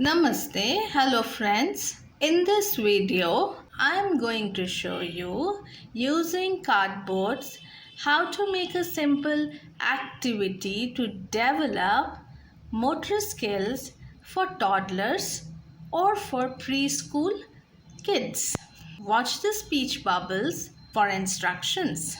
Namaste, hello friends. In this video, I am going to show you using cardboards how to make a simple activity to develop motor skills for toddlers or for preschool kids. Watch the speech bubbles for instructions.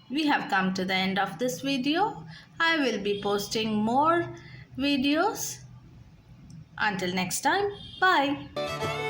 We have come to the end of this video. I will be posting more videos. Until next time, bye.